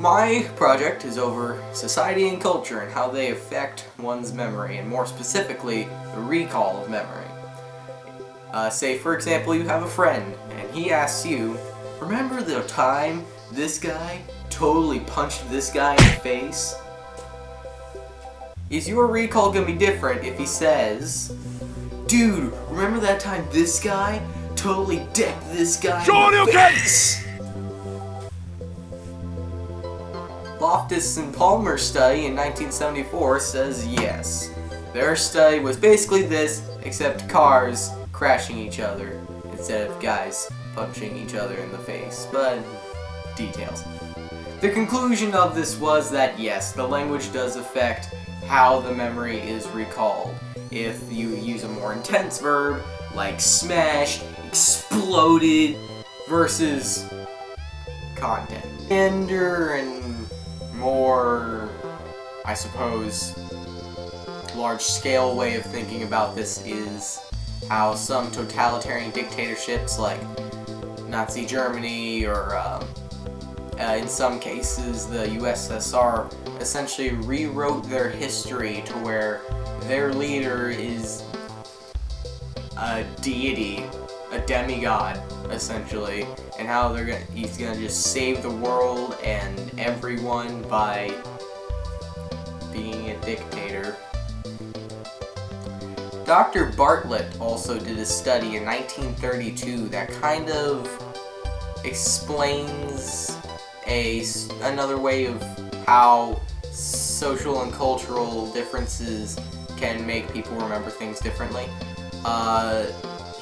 My project is over society and culture and how they affect one's memory, and more specifically, the recall of memory. Say, for example, you have a friend, and he asks you, remember the time this guy totally punched this guy in the face? Is your recall gonna be different if he says, dude, remember that time this guy totally decked this guy in the face? Loftus and Palmer's study in 1974 says yes. Their study was basically this, except cars crashing each other instead of guys punching each other in the face, but details. The conclusion of this was that yes, the language does affect how the memory is recalled. If you use a more intense verb, like smashed, exploded, versus content. And more, I suppose, large-scale way of thinking about this is how some totalitarian dictatorships like Nazi Germany or in some cases the USSR essentially rewrote their history to where their leader is a deity, a demigod essentially, and how he's gonna just save the world and everyone by being a dictator. Dr. Bartlett also did a study in 1932 that kind of explains another way of how social and cultural differences can make people remember things differently.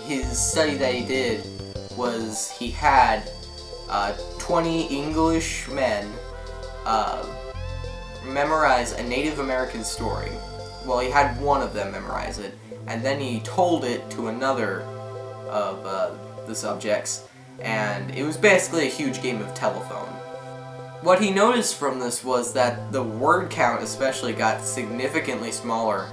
His study that he did was he had 20 English men memorize a Native American story. Well, he had one of them memorize it, and then he told it to another of the subjects, and it was basically a huge game of telephone. What he noticed from this was that the word count especially got significantly smaller.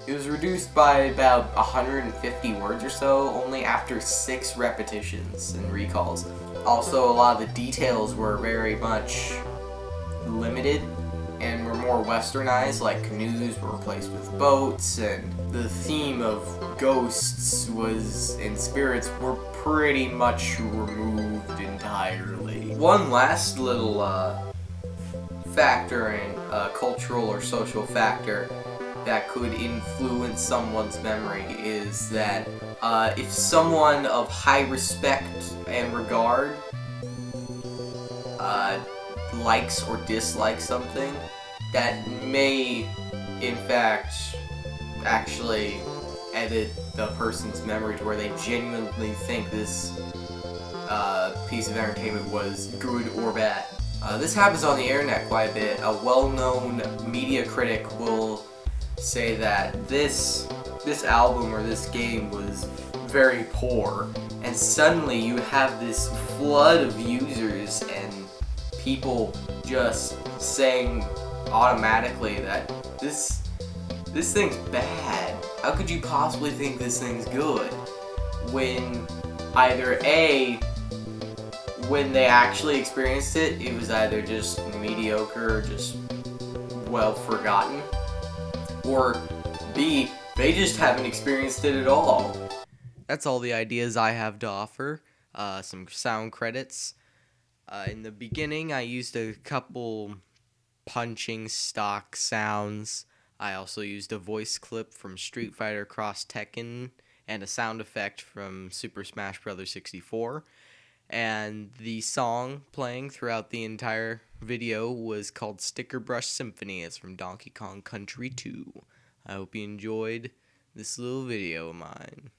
It was reduced by about 150 words or so, only after 6 repetitions and recalls. Also, a lot of the details were very much limited and were more westernized, like canoes were replaced with boats, and the theme of ghosts and spirits were pretty much removed entirely. One last little factor in cultural or social factor that could influence someone's memory is that if someone of high respect and regard likes or dislikes something, that may in fact actually edit the person's memory to where they genuinely think this piece of entertainment was good or bad. This happens on the internet quite a bit. A well-known media critic will say that this album or this game was very poor, and suddenly you have this flood of users and people just saying automatically that this thing's bad. How could you possibly think this thing's good? When either A, when they actually experienced it, it was either just mediocre or just well forgotten, or B, they just haven't experienced it at all. That's all the ideas I have to offer. Some sound credits. In the beginning, I used a couple punching stock sounds. I also used a voice clip from Street Fighter Cross Tekken and a sound effect from Super Smash Bros. 64. And the song playing throughout the entire video was called Sticker Brush Symphony. It's from Donkey Kong Country 2. I hope you enjoyed this little video of mine.